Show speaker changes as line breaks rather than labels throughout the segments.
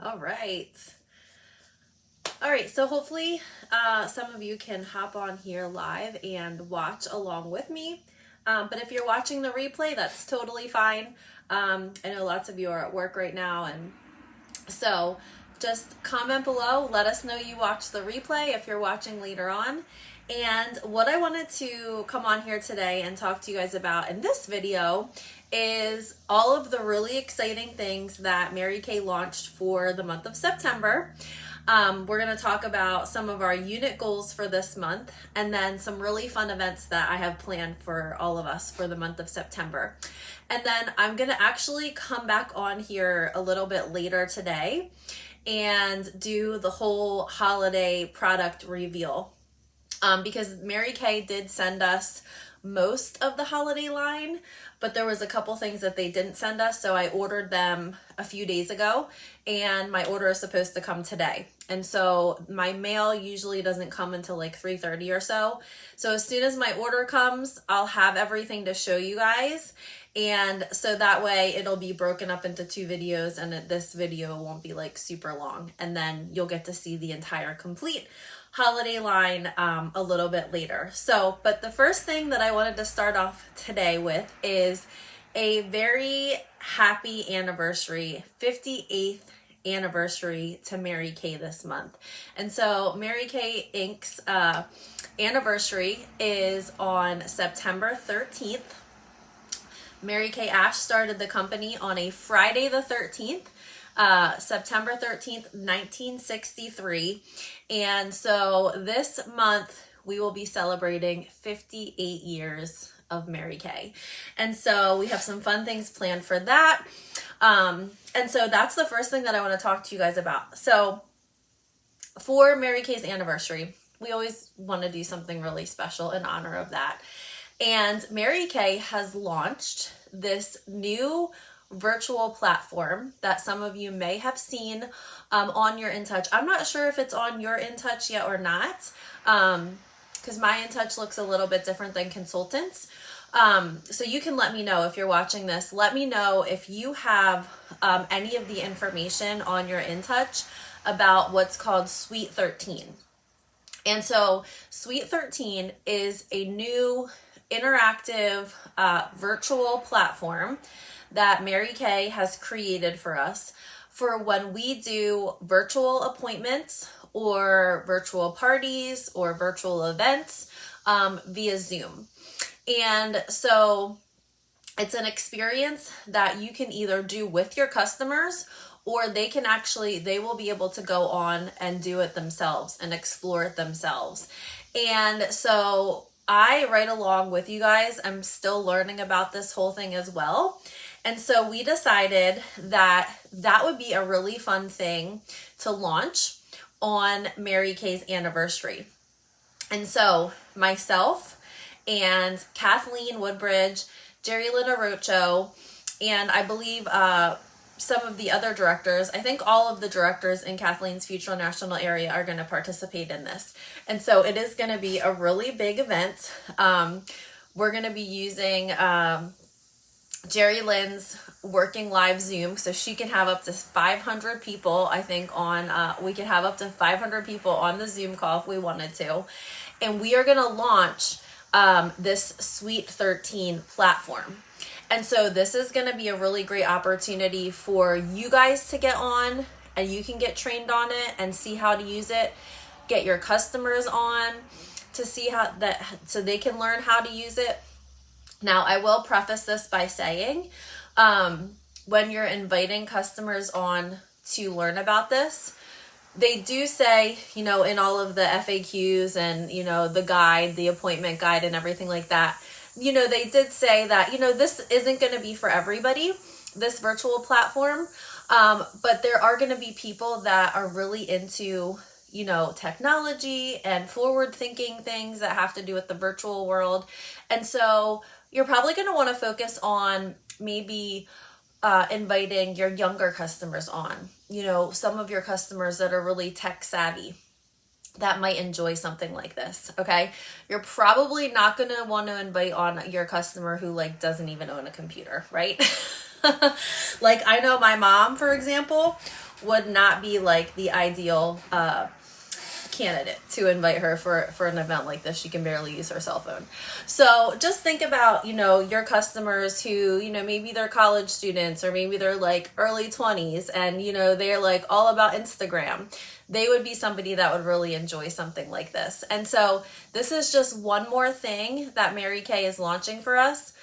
All right. All right, so hopefully some of you can hop on here live and watch along with me. But if you're watching the replay, that's totally fine. I know lots of you are at work right now, and so just comment below. Let us know you watch the replay if you're watching later on. And what I wanted to come on here today and talk to you guys about in this video is all of the really exciting things that Mary Kay launched for the month of September. We're going to talk about some of our unit goals for this month and then some really fun events that I have planned for all of us for the month of September. And then I'm going to actually come back on here a little bit later today and do the whole holiday product reveal. Because Mary Kay did send us most of the holiday line, but there was a couple things that they didn't send us, so I ordered them a few days ago, and my order is supposed to come today. And so my mail usually doesn't come until like 3:30 or so. So as soon as my order comes, I'll have everything to show you guys. And so that way it'll be broken up into 2 videos, and this video won't be like super long. And then you'll get to see the entire complete holiday line a little bit later. So, but the first thing that I wanted to start off today with is a very happy anniversary, 58th anniversary to Mary Kay this month. And so Mary Kay Inc.'s anniversary is on September 13th. Mary Kay Ash started the company on a Friday the 13th, September 13th, 1963. And so this month we will be celebrating 58 years of Mary Kay. And so we have some fun things planned for that. And so that's the first thing that I want to talk to you guys about. So for Mary Kay's anniversary, we always want to do something really special in honor of that. And Mary Kay has launched this new virtual platform that some of you may have seen on your InTouch. I'm not sure if it's on your InTouch yet or not, because my InTouch looks a little bit different than Consultants. So you can let me know if you're watching this. Let me know if you have any of the information on your InTouch about what's called Suite 13. And so Suite 13 is a new interactive virtual platform that Mary Kay has created for us for when we do virtual appointments or virtual parties or virtual events via Zoom. And so it's an experience that you can either do with your customers, or they will be able to go on and do it themselves and explore it themselves. And so I, right along with you guys, I'm still learning about this whole thing as well. And so we decided that that would be a really fun thing to launch on Mary Kay's anniversary. And so myself and Kathleen Woodbridge, Jerry Lynn Arocho, and I believe some of the other directors, I think all of the directors in Kathleen's Future National Area are going to participate in this. And so it is going to be a really big event. We're going to be using Jerry Lynn's working live Zoom, so she can have up to 500 people, I think, we could have up to 500 people on the Zoom call if we wanted to. And we are going to launch this Suite 13 platform. And so this is going to be a really great opportunity for you guys to get on, and you can get trained on it and see how to use it. Get your customers on to see so they can learn how to use it. Now, I will preface this by saying, when you're inviting customers on to learn about this, they do say, in all of the FAQs and, the guide, the appointment guide and everything like that, they did say that, this isn't going to be for everybody, this virtual platform, but there are going to be people that are really into, technology and forward-thinking things that have to do with the virtual world. And so you're probably going to want to focus on maybe inviting your younger customers on, some of your customers that are really tech savvy that might enjoy something like this. Okay. You're probably not going to want to invite on your customer who doesn't even own a computer, right? Like I know my mom, for example, would not be like the ideal candidate to invite her for an event like this. She can barely use her cell phone. So just think about, you know, your customers who, you know, maybe they're college students or maybe they're like early 20s and, you know, they're like all about Instagram. They would be somebody that would really enjoy something like this. And so this is just one more thing that Mary Kay is launching for us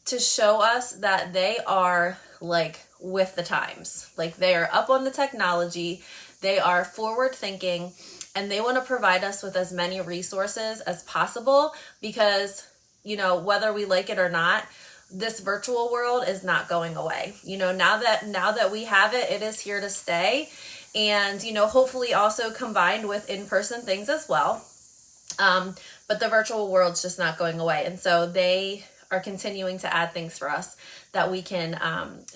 to show us that they are like with the times. Like they are up on the technology, they are forward thinking, and they want to provide us with as many resources as possible because, you know, whether we like it or not, this virtual world is not going away. You know, now that we have it, it is here to stay. And, you know, hopefully also combined with in-person things as well. But the virtual world's just not going away. And so they are continuing to add things for us that we can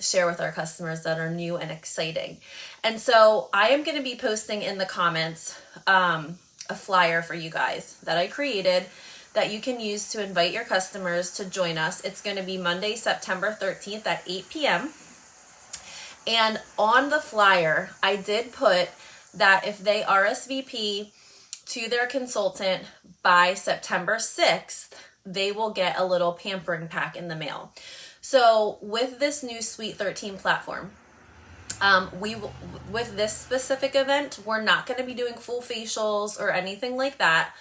share with our customers that are new and exciting. And so I am going to be posting in the comments a flyer for you guys that I created that you can use to invite your customers to join us. It's going to be Monday, September 13th at 8 p.m. And on the flyer, I did put that if they RSVP to their consultant by September 6th, they will get a little pampering pack in the mail. So with this new Sweet 13 platform, with this specific event, we're not going to be doing full facials or anything like that.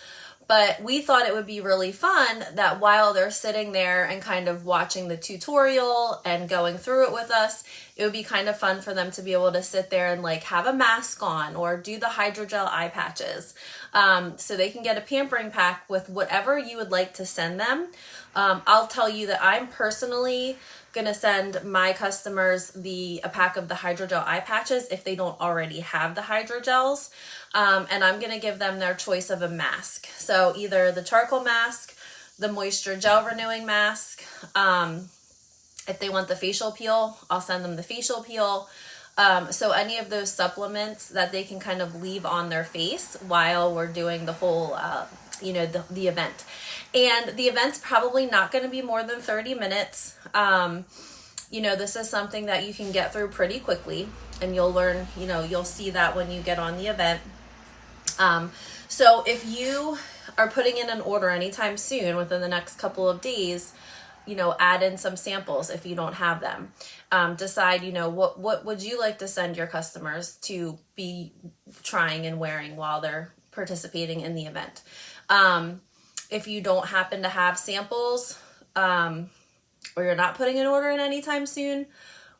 But we thought it would be really fun that while they're sitting there and kind of watching the tutorial and going through it with us, it would be kind of fun for them to be able to sit there and like have a mask on or do the hydrogel eye patches. So they can get a pampering pack with whatever you would like to send them. I'll tell you that I'm personally gonna send my customers a pack of the hydrogel eye patches if they don't already have the hydrogels. And I'm gonna give them their choice of a mask. So either the charcoal mask, the moisture gel renewing mask. If they want the facial peel, I'll send them the facial peel. So any of those supplements that they can kind of leave on their face while we're doing the whole, the event. And the event's probably not going to be more than 30 minutes. This is something that you can get through pretty quickly, and you'll learn, you'll see that when you get on the event. So if you are putting in an order anytime soon, within the next couple of days, add in some samples if you don't have them. Decide, what would you like to send your customers to be trying and wearing while they're participating in the event. If you don't happen to have samples, or you're not putting an order in anytime soon,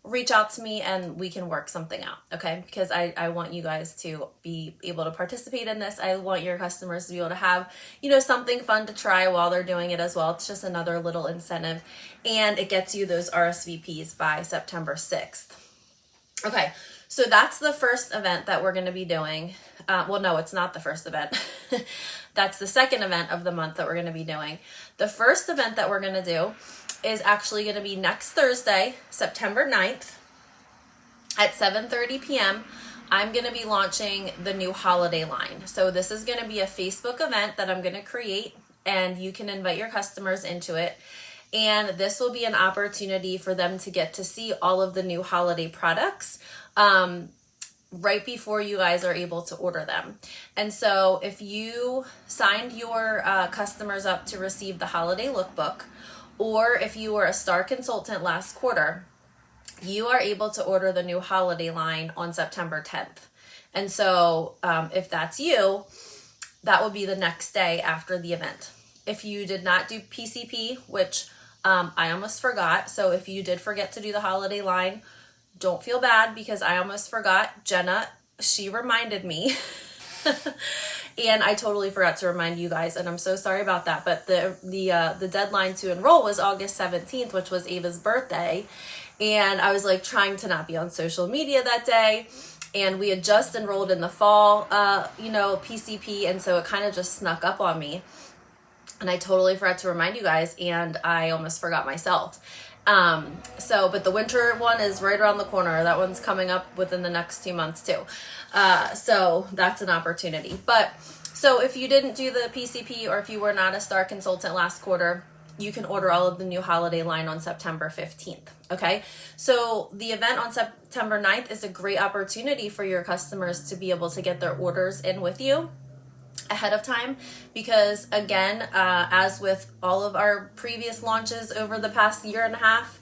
reach out to me and we can work something out, okay? Because I want you guys to be able to participate in this. I want your customers to be able to have, something fun to try while they're doing it as well. It's just another little incentive, and it gets you those RSVPs by September 6th. Okay, so that's the first event that we're going to be doing. No, it's not the first event. That's the second event of the month that we're going to be doing. The first event that we're going to do is actually going to be next Thursday, September 9th at 7:30 p.m. I'm going to be launching the new holiday line. So this is going to be a Facebook event that I'm going to create, and you can invite your customers into it. And this will be an opportunity for them to get to see all of the new holiday products right before you guys are able to order them. And so if you signed your customers up to receive the holiday lookbook, or if you were a Star consultant last quarter, you are able to order the new holiday line on September 10th. And so if that's you, that will be the next day after the event. If you did not do PCP, which I almost forgot, so if you did forget to do the holiday line, don't feel bad, because I almost forgot. Jenna, she reminded me. And I totally forgot to remind you guys, and I'm so sorry about that. But the deadline to enroll was August 17th, which was Ava's birthday. And I was like trying to not be on social media that day. And we had just enrolled in the fall, PCP. And so it kind of just snuck up on me. And I totally forgot to remind you guys, and I almost forgot myself. But the winter one is right around the corner. That one's coming up within the next 2 months too. So that's an opportunity. But so if you didn't do the PCP, or if you were not a Star consultant last quarter, you can order all of the new holiday line on September 15th. Okay, so the event on September 9th is a great opportunity for your customers to be able to get their orders in with you ahead of time, because again, as with all of our previous launches over the past year and a half,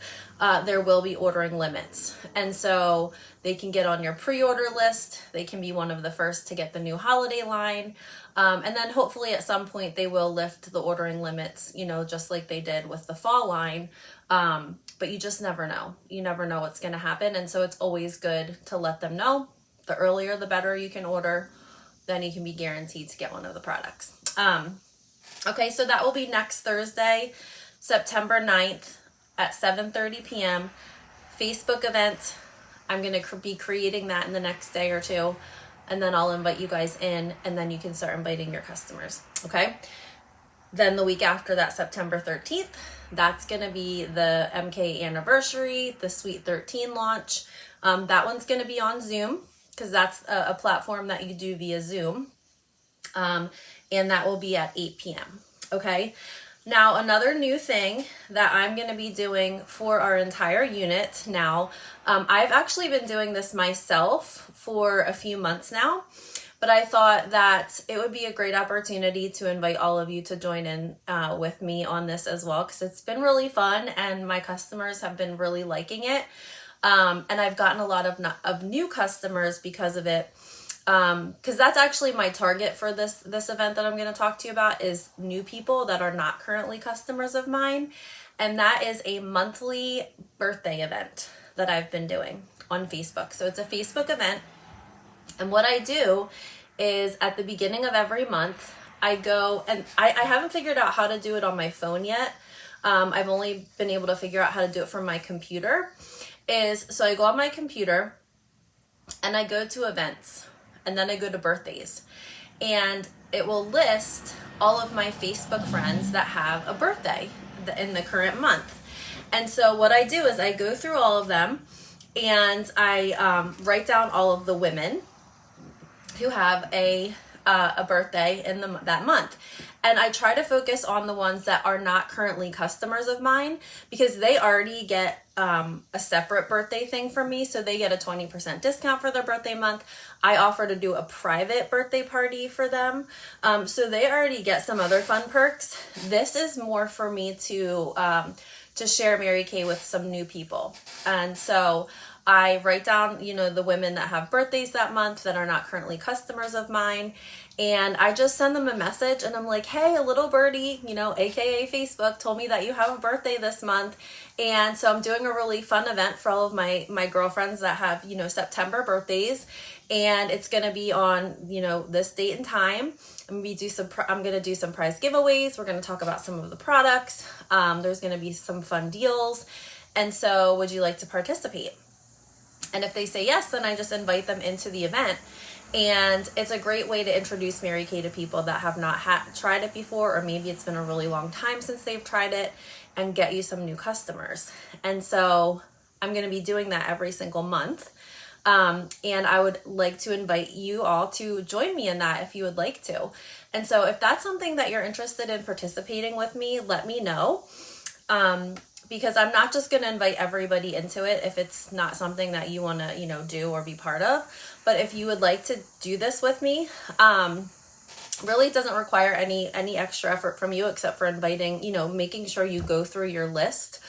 there will be ordering limits. And so they can get on your pre-order list. They can be one of the first to get the new holiday line. And then hopefully at some point they will lift the ordering limits, you know, just like they did with the fall line. But you just never know. You never know what's going to happen. And so it's always good to let them know. The earlier, the better you can order. Then you can be guaranteed to get one of the products. Okay, so that will be next Thursday, September 9th at 7:30 p.m. Facebook event. I'm going to be creating that in the next day or two, and then I'll invite you guys in, and then you can start inviting your customers, okay? Then the week after that, September 13th, that's going to be the MK anniversary, the Sweet 13 launch. That one's going to be on Zoom, because that's a platform that you do via Zoom. And that will be at 8 p.m. Okay. Now, another new thing that I'm going to be doing for our entire unit now, I've actually been doing this myself for a few months now, but I thought that it would be a great opportunity to invite all of you to join in with me on this as well, because it's been really fun and my customers have been really liking it. And I've gotten a lot of new customers because of it. Because that's actually my target for this event that I'm going to talk to you about, is new people that are not currently customers of mine. And that is a monthly birthday event that I've been doing on Facebook. So it's a Facebook event. And what I do is at the beginning of every month, I go, and I haven't figured out how to do it on my phone yet. I've only been able to figure out how to do it from my computer. So I go on my computer and I go to events, and then I go to birthdays, and it will list all of my Facebook friends that have a birthday in the current month. And so what I do is I go through all of them, and I write down all of the women who have a birthday in that month. And I try to focus on the ones that are not currently customers of mine, because they already get a separate birthday thing from me. So they get a 20% discount for their birthday month. I offer to do a private birthday party for them. So they already get some other fun perks. This is more for me to share Mary Kay with some new people. And so I write down, you know, the women that have birthdays that month that are not currently customers of mine. And I just send them a message, and I'm like, hey, a little birdie, you know, AKA Facebook, told me that you have a birthday this month. And so I'm doing a really fun event for all of my girlfriends that have, you know, September birthdays. And it's going to be on, you know, this date and time. I'm going to do some prize giveaways. We're going to talk about some of the products. There's going to be some fun deals. And so would you like to participate? And if they say yes, then I just invite them into the event. And it's a great way to introduce Mary Kay to people that have not tried it before, or maybe it's been a really long time since they've tried it, and get you some new customers. And so I'm going to be doing that every single month. And I would like to invite you all to join me in that if you would like to. And so if that's something that you're interested in participating with me, let me know. Because I'm not just going to invite everybody into it if it's not something that you want to, you know, do or be part of. But if you would like to do this with me, really it doesn't require any extra effort from you, except for inviting, you know, making sure you go through your list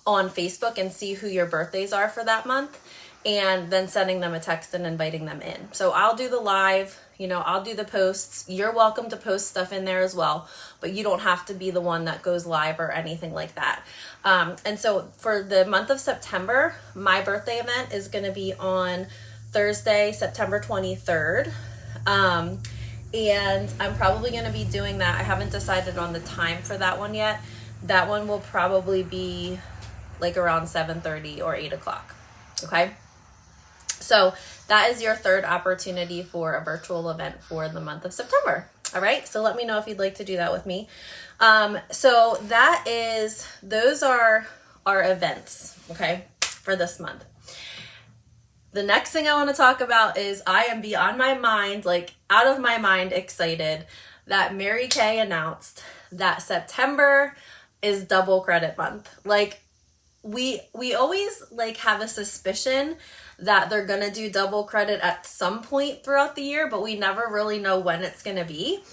on Facebook and see who your birthdays are for that month, and then sending them a text and inviting them in. So I'll do the live, you know, I'll do the posts. You're welcome to post stuff in there as well, but you don't have to be the one that goes live or anything like that. And so for the month of September, my birthday event is going to be on Thursday, September 23rd. And I'm probably going to be doing that. I haven't decided on the time for that one yet. That one will probably be like around 7:30 or 8 o'clock. Okay. So that is your third opportunity for a virtual event for the month of September. All right. So let me know if you'd like to do that with me. So those are our events. Okay. For this month. The next thing I want to talk about is I am beyond my mind, like out of my mind excited that Mary Kay announced that September is double credit month. Like, we always like have a suspicion that they're gonna do double credit at some point throughout the year, but we never really know when it's gonna be.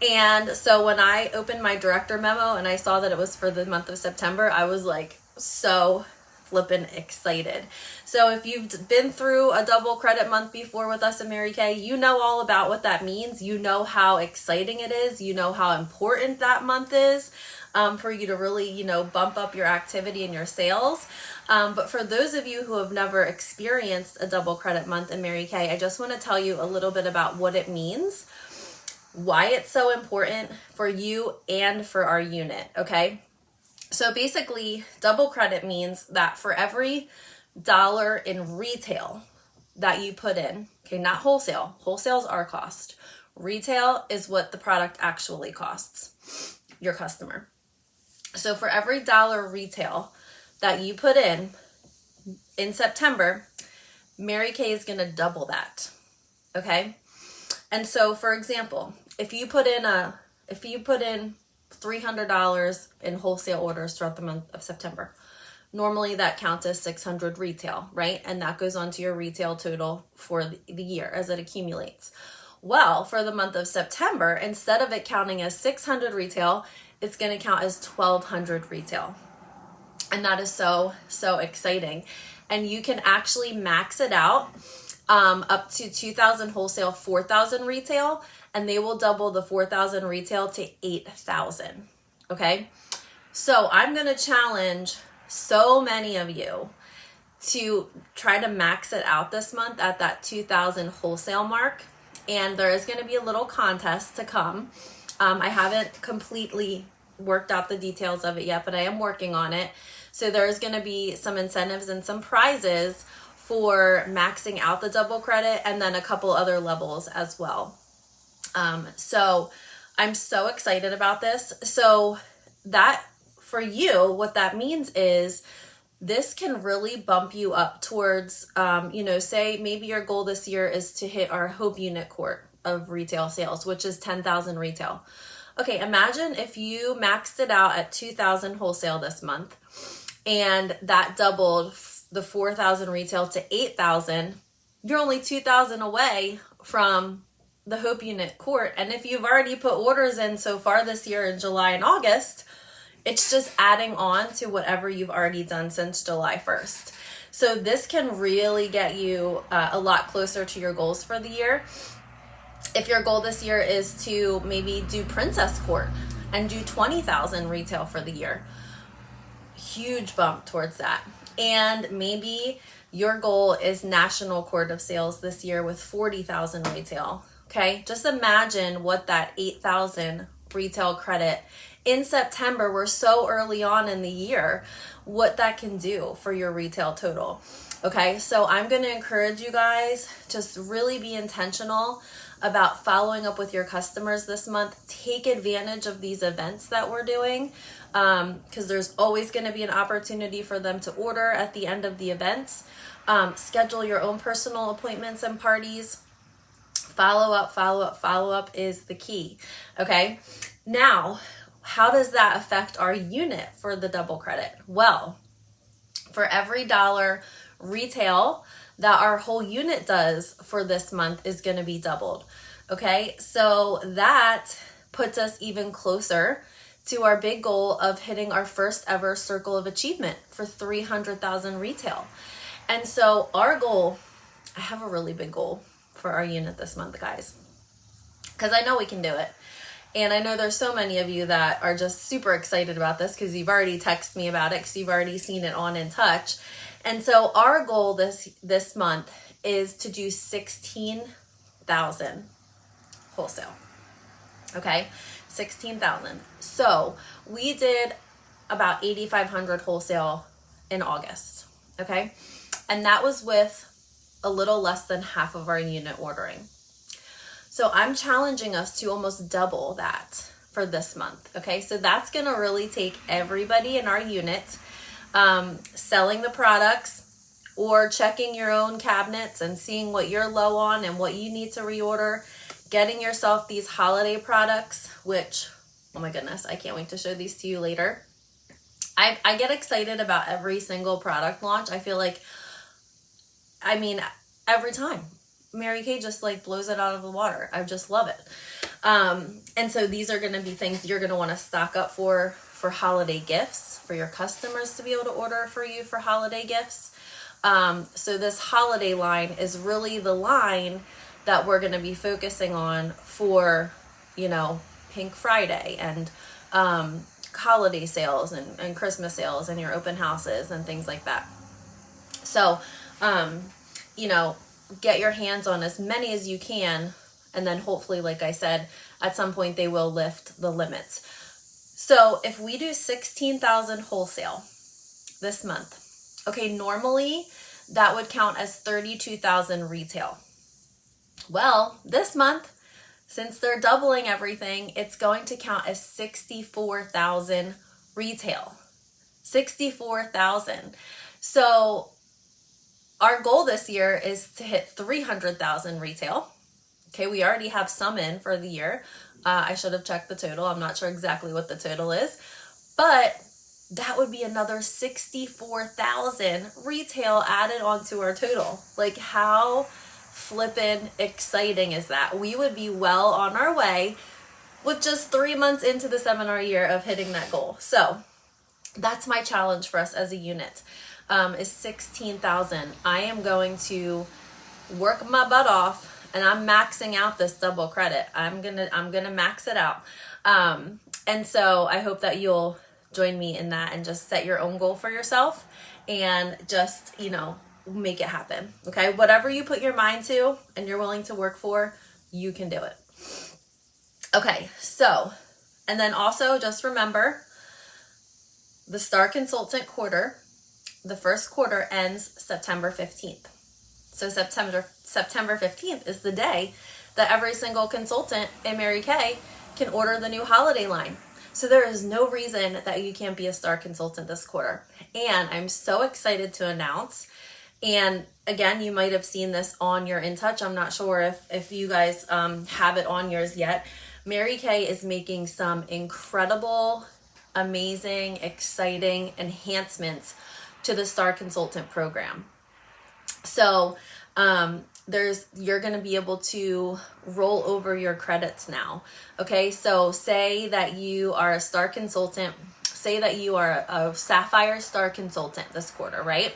And so when I opened my director memo and I saw that it was for the month of September, I was like so flippin' excited. So if you've been through a double credit month before with us at Mary Kay, you know all about what that means. You know how exciting it is. You know how important that month is for you to really, you know, bump up your activity and your sales. But for those of you who have never experienced a double credit month in Mary Kay, I just want to tell you a little bit about what it means, why it's so important for you and for our unit, okay? So basically, double credit means that for every dollar in retail that you put in, okay, not wholesale. Wholesale's our cost. Retail is what the product actually costs your customer. So for every dollar retail that you put in September, Mary Kay is going to double that, okay? And so, for example, if you put in $300 in wholesale orders throughout the month of September, normally that counts as 600 retail, right? And that goes onto your retail total for the year as it accumulates. Well, for the month of September, instead of it counting as 600 retail, it's going to count as 1,200 retail. And that is so, so exciting. And you can actually max it out up to 2,000 wholesale, 4,000 retail, and they will double the 4,000 retail to 8,000. Okay? So I'm going to challenge so many of you to try to max it out this month at that 2,000 wholesale mark. And there is going to be a little contest to come. I haven't completely worked out the details of it yet, but I am working on it. So there's going to be some incentives and some prizes for maxing out the double credit, and then a couple other levels as well. So I'm so excited about this. So that for you, what that means is this can really bump you up towards, say maybe your goal this year is to hit our Hope Unit Court of retail sales, which is 10,000 retail. Okay, imagine if you maxed it out at 2,000 wholesale this month and that doubled the 4,000 retail to 8,000. You're only 2,000 away from the Hope Unit Court. And if you've already put orders in so far this year in July and August, it's just adding on to whatever you've already done since July 1st. So this can really get you a lot closer to your goals for the year. If your goal this year is to maybe do Princess Court and do 20,000 retail for the year, huge bump towards that. And maybe your goal is National Court of Sales this year with 40,000 retail. Okay, just imagine what that 8,000 retail credit in September, we're so early on in the year, what that can do for your retail total. Okay, so I'm going to encourage you guys just really be intentional about following up with your customers this month. Take advantage of these events that we're doing, because there's always going to be an opportunity for them to order at the end of the events. Schedule your own personal appointments and parties. Follow up is the key. Okay, now how does that affect our unit for the double credit? Well, for every dollar retail that our whole unit does for this month is going to be doubled. Okay, so that puts us even closer to our big goal of hitting our first ever circle of achievement for 300,000 retail. And so our goal, I have a really big goal for our unit this month, guys, because I know we can do it. And I know there's so many of you that are just super excited about this because you've already texted me about it, because you've already seen it on In Touch. And so our goal this month is to do 16,000 wholesale. Okay, 16,000. So we did about 8,500 wholesale in August. Okay, and that was with a little less than half of our unit ordering. So I'm challenging us to almost double that for this month. Okay, so that's going to really take everybody in our unit selling the products or checking your own cabinets and seeing what you're low on and what you need to reorder, getting yourself these holiday products, which, oh my goodness, I can't wait to show these to you later. I get excited about every single product launch. I feel like, I mean, every time Mary Kay just like blows it out of the water. I just love it. And so these are going to be things you're going to want to stock up for holiday gifts, for your customers to be able to order for you for holiday gifts. So this holiday line is really the line that we're going to be focusing on for, you know, Pink Friday and holiday sales and Christmas sales and your open houses and things like that. So, you know, get your hands on as many as you can, and then hopefully, like I said, at some point they will lift the limits. So if we do 16,000 wholesale this month, okay, normally that would count as 32,000 retail. Well, this month, since they're doubling everything, it's going to count as 64,000 retail. 64,000. So our goal this year is to hit 300,000 retail. Okay, we already have some in for the year. I should have checked the total. I'm not sure exactly what the total is, but that would be another 64,000 retail added onto our total. Like, how flippin' exciting is that? We would be well on our way with just 3 months into the seminar year of hitting that goal. So that's my challenge for us as a unit, is 16,000. I am going to work my butt off, and I'm maxing out this double credit. I'm gonna max it out. And so I hope that you'll join me in that and just set your own goal for yourself and just, you know, make it happen. Okay, whatever you put your mind to and you're willing to work for, you can do it. Okay, so, and then also just remember, the Star Consultant quarter, the first quarter ends September 15th. So September 15th is the day that every single consultant in Mary Kay can order the new holiday line. So there is no reason that you can't be a Star Consultant this quarter. And I'm so excited to announce, and again, you might have seen this on your In Touch. I'm not sure if you guys have it on yours yet. Mary Kay is making some incredible, amazing, exciting enhancements to the Star Consultant program. So you're going to be able to roll over your credits now. Okay, so say that you are a Star Consultant, say that you are a Sapphire Star Consultant this quarter, right?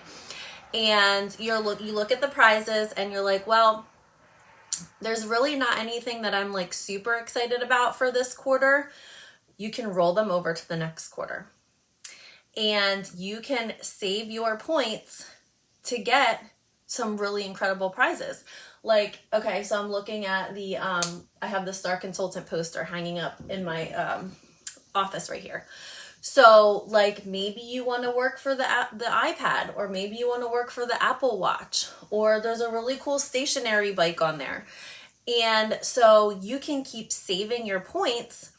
And you look at the prizes and you're like, well, there's really not anything that I'm like super excited about for this quarter. You can roll them over to the next quarter. And you can save your points to get some really incredible prizes. Like, okay, so I'm looking at the, I have the Star Consultant poster hanging up in my office right here. So like maybe you want to work for the iPad, or maybe you want to work for the Apple Watch, or there's a really cool stationary bike on there. And so you can keep saving your points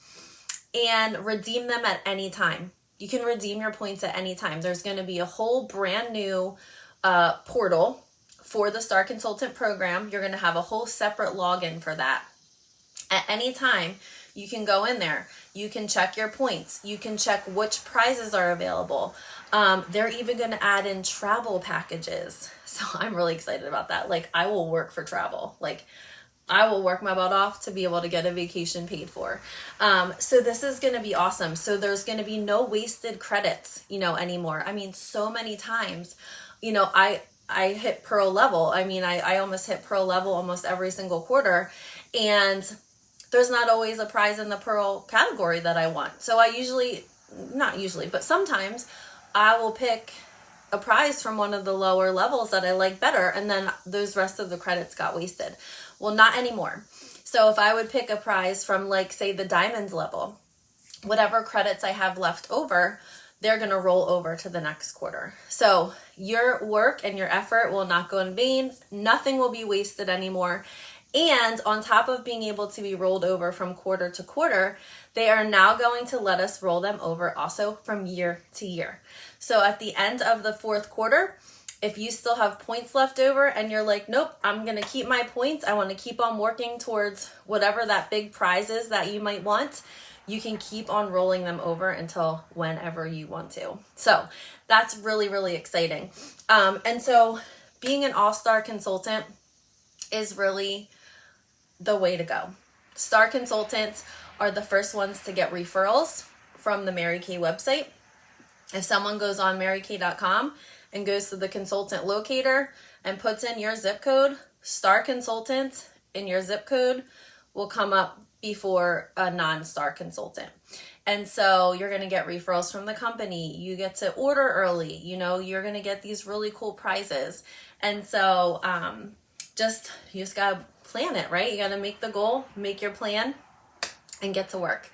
and redeem them at any time. You can redeem your points at any time. There's going to be a whole brand new portal for the Star Consultant program. You're going to have a whole separate login for that. At any time, you can go in there. You can check your points. You can check which prizes are available. They're even going to add in travel packages. So I'm really excited about that. Like, I will work for travel. Like, I will work my butt off to be able to get a vacation paid for. So this is going to be awesome. So there's going to be no wasted credits, you know, anymore. I mean, so many times, you know, I hit Pearl level. I mean, I almost hit Pearl level almost every single quarter. And there's not always a prize in the Pearl category that I want. So I not usually, but sometimes I will pick a prize from one of the lower levels that I like better, and then those rest of the credits got wasted. Well, not anymore. So if I would pick a prize from, like, say, the Diamonds level, whatever credits I have left over, they're going to roll over to the next quarter. So your work and your effort will not go in vain. Nothing will be wasted anymore. And on top of being able to be rolled over from quarter to quarter, they are now going to let us roll them over also from year to year. So at the end of the fourth quarter, if you still have points left over and you're like, nope, I'm going to keep my points, I want to keep on working towards whatever that big prize is that you might want, you can keep on rolling them over until whenever you want to. So that's really, really exciting. And so being an all-star consultant is really the way to go. Star consultants are the first ones to get referrals from the Mary Kay website. If someone goes on marykay.com and goes to the consultant locator and puts in your zip code, Star Consultant in your zip code will come up before a non-star consultant. And so you're going to get referrals from the company. You get to order early. You know, you're going to get these really cool prizes. And so you just got to plan it, right? You got to make the goal, make your plan, and get to work.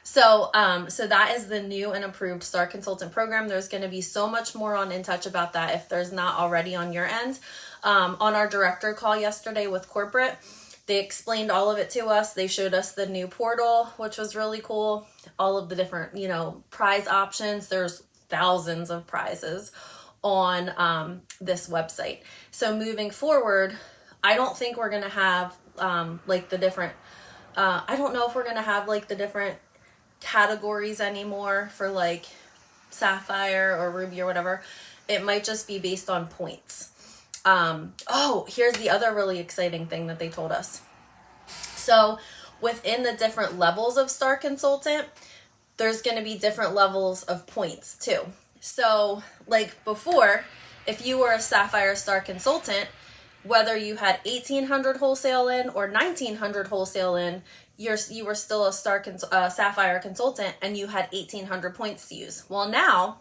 So that is the new and improved Star Consultant program. There's going to be so much more on In Touch about that if there's not already on your end. On our director call yesterday with corporate, they explained all of it to us. They showed us the new portal, which was really cool. All of the different, prize options. There's thousands of prizes on this website. So moving forward, I don't think we're going to have the different, I don't know if we're going to have the different categories anymore for Sapphire or Ruby or whatever. It might just be based on points. Here's the other really exciting thing that they told us. So within the different levels of Star Consultant, there's going to be different levels of points too. So before, if you were a Sapphire Star Consultant, whether you had 1,800 wholesale in or 1,900 wholesale in, you were still a Sapphire Consultant and you had 1,800 points to use. Well, now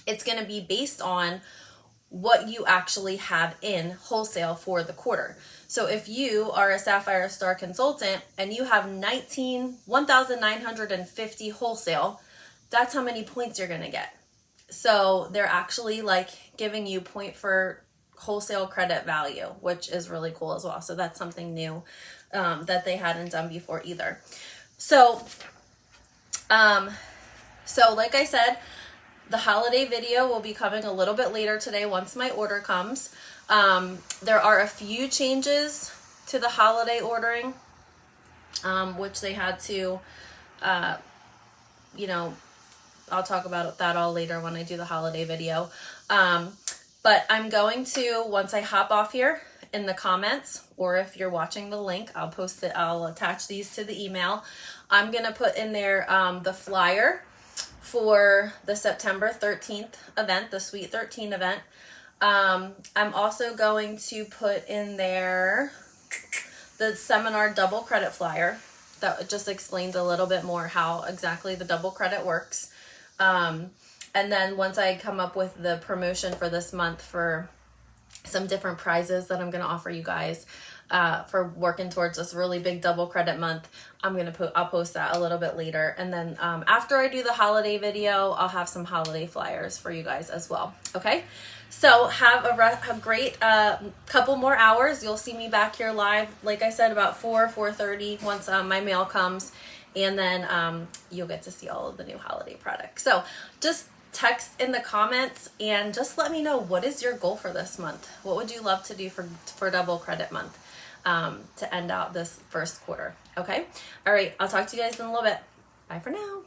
it's going to be based on what you actually have in wholesale for the quarter. So if you are a Sapphire Star Consultant and you have 1,950 wholesale, that's how many points you're going to get. So they're actually giving you point for wholesale credit value, which is really cool as well. So that's something new that they hadn't done before either. So like I said, the holiday video will be coming a little bit later today once my order comes. There are a few changes to the holiday ordering, which they had to, I'll talk about that all later when I do the holiday video. But I'm going to, once I hop off here in the comments, or if you're watching the link, I'll post it, I'll attach these to the email. I'm going to put in there the flyer for the September 13th event, the Sweet 13 event. I'm also going to put in there the seminar double credit flyer that just explains a little bit more how exactly the double credit works. And then once I come up with the promotion for this month for some different prizes that I'm going to offer you guys for working towards this really big double credit month, I'll post that a little bit later. And then after I do the holiday video, I'll have some holiday flyers for you guys as well. Okay, so have a great couple more hours. You'll see me back here live, like I said, about 4:30 once my mail comes, and then you'll get to see all of the new holiday products. So just text in the comments and just let me know, what is your goal for this month? What would you love to do for double credit month to end out this first quarter? Okay, all right, I'll talk to you guys in a little bit. Bye for now.